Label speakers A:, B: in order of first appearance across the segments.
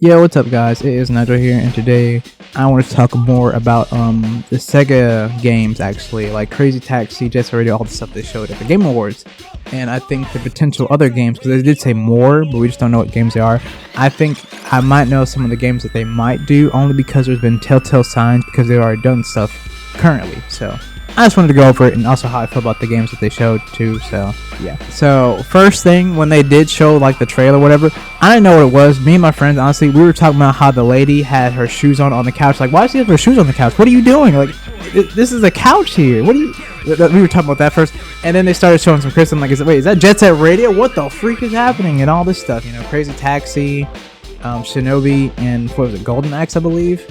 A: Yeah, what's up guys? It is Nigel here, and today I want to talk more about the Sega games, actually, like Crazy Taxi, Jet Set Radio, all the stuff they showed at the Game Awards. And I think the potential other games, because they did say more, but we just don't know what games they are. I think I might know some of the games that they might do, only because there's been telltale signs, because they've already done stuff currently. So I just wanted to go over it, and also how I feel about the games that they showed too. So yeah. So first thing, when they did show like the trailer or whatever, I didn't know what it was. Me and my friends, honestly, we were talking about how the lady had her shoes on the couch. Like, why does she have her shoes on the couch? What are you doing? Like, this is a couch here. What are you? We were talking about that first, and then they started showing some Chris. I'm like, is that Jet Set Radio? What the freak is happening? And all this stuff, Crazy Taxi, Shinobi, and what was it, Golden Axe, I believe,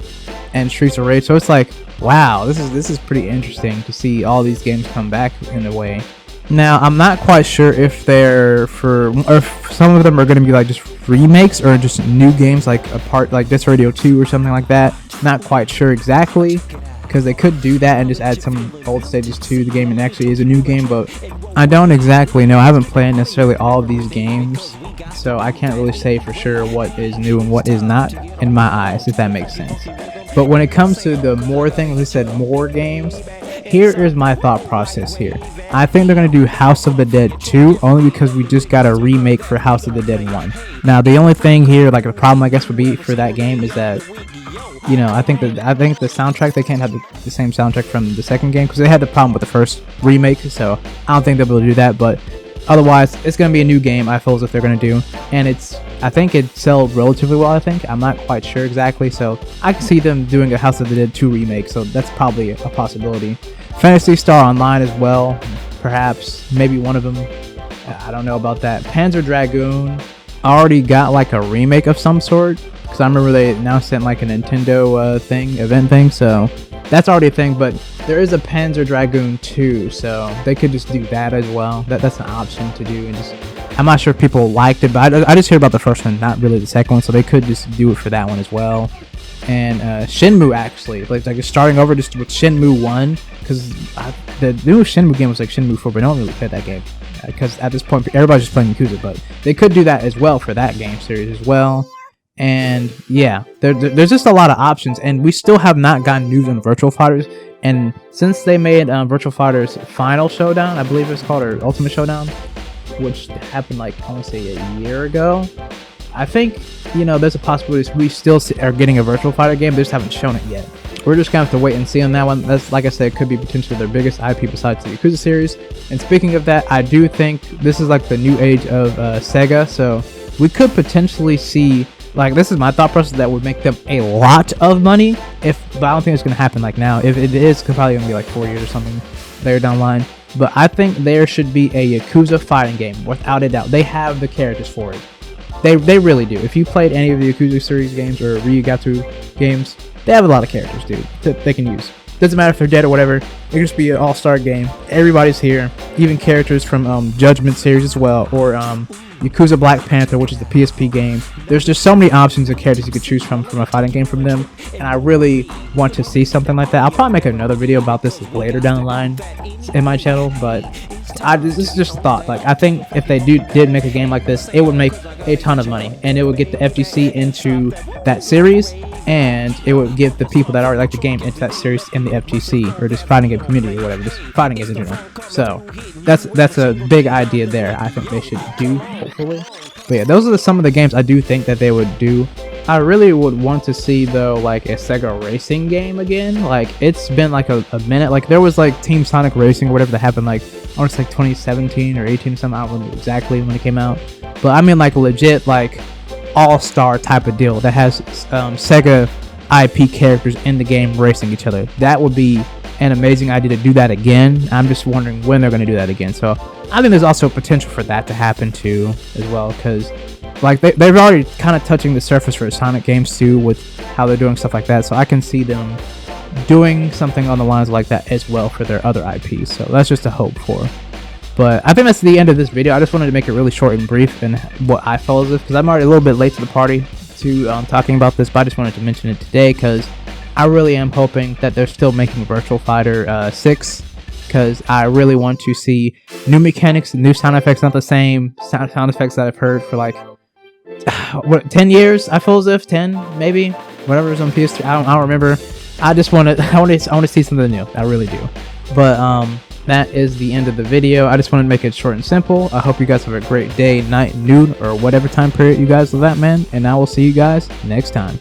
A: and Streets of Rage. So it's like, wow, this is pretty interesting to see all these games come back in a way. Now, I'm not quite sure if they're or if some of them are going to be like just remakes or just new games, like a part like Jet Set Radio 2 or something like that. Not quite sure exactly, because they could do that and just add some old stages to the game and actually is a new game, but I don't exactly know. I haven't played necessarily all of these games, so I can't really say for sure what is new and what is not in my eyes, if that makes sense. But when it comes to the more things, they said more games, here is my thought process here. I think they're going to do House of the Dead 2, only because we just got a remake for House of the Dead 1. Now, the only thing here, like the problem I guess would be for that game is that, I think the soundtrack, they can't have the same soundtrack from the second game, because they had the problem with the first remake, so I don't think they'll be able to do that. But otherwise, it's going to be a new game, I feel as if they're going to do, and I think it sold relatively well. I'm not quite sure exactly, so I can see them doing a House of the Dead 2 remake, so that's probably a possibility. Phantasy Star Online as well, perhaps, maybe one of them. I don't know about that. Panzer Dragoon already got like a remake of some sort, because I remember they announced it in like a Nintendo event thing, so that's already a thing. But there is a Panzer Dragoon 2, so they could just do that as well. That's an option to do, and I'm not sure if people liked it, but I just heard about the first one, not really the second one, so they could just do it for that one as well. And Shenmue, actually, like starting over just with Shenmue 1, because the new Shenmue game was like Shenmue 4, but I don't really play that game, because at this point everybody's just playing Yakuza, but they could do that as well for that game series as well. And yeah, there's just a lot of options, and we still have not gotten news on Virtual Fighters. And since they made Virtual Fighters Final Showdown, I believe it's called, or Ultimate Showdown, which happened like I want to say a year ago, I think there's a possibility we still are getting a Virtual Fighter game. They just haven't shown it yet. We're just gonna have to wait and see on that one. That's, like I said, it could be potentially their biggest IP besides the Yakuza series. And speaking of that, I do think this is like the new age of Sega, so we could potentially see, like, this is my thought process, that would make them a lot of money. But I don't think it's gonna happen like now. If it is, it's probably gonna be like 4 years or something later down the line. But I think there should be a Yakuza fighting game, without a doubt. They have the characters for it. They really do. If you played any of the Yakuza series games or Ryugatsu games, they have a lot of characters, dude, that they can use. Doesn't matter if they're dead or whatever. It can just be an all-star game. Everybody's here. Even characters from Judgment series as well, or Yakuza Black Panther, which is the PSP game. There's just so many options of characters you could choose from a fighting game from them, and I really want to see something like that. I'll probably make another video about this later down the line in my channel, but this is just a thought. Like, I think if they did make a game like this, it would make a ton of money, and it would get the FGC into that series, and it would get the people that already like the game into that series in the FGC, or just fighting game community, or whatever, just fighting games in general. So that's a big idea there. I think they should do, hopefully. But yeah, those are some of the games I do think that they would do. I really would want to see, though, like a Sega racing game again. Like, it's been like a minute. Like, there was like Team Sonic Racing or whatever that happened, like, I want to say 2017 or 18 or something. I don't remember exactly when it came out, but I mean like legit, like all-star type of deal that has Sega IP characters in the game racing each other. That would be an amazing idea to do that again. I'm just wondering when they're going to do that again. So I think there's also potential for that to happen too as well, because like they're already kind of touching the surface for Sonic games too, with how they're doing stuff like that. So I can see them doing something on the lines like that as well for their other IPs. So that's just a hope for. But I think that's the end of this video. I just wanted to make it really short and brief, and what I felt as if, because I'm already a little bit late to the party to talking about this, but I just wanted to mention it today because I really am hoping that they're still making Virtual Fighter 6, because I really want to see new mechanics, new sound effects, not the same sound effects that I've heard for like what, 10 years? I feel as if 10, maybe, whatever is on PS3. I don't remember. I just want to I want to see something new. I really do. But that is the end of the video. I just wanted to make it short and simple. I hope you guys have a great day, night, noon, or whatever time period you guys are at, man. And I will see you guys next time.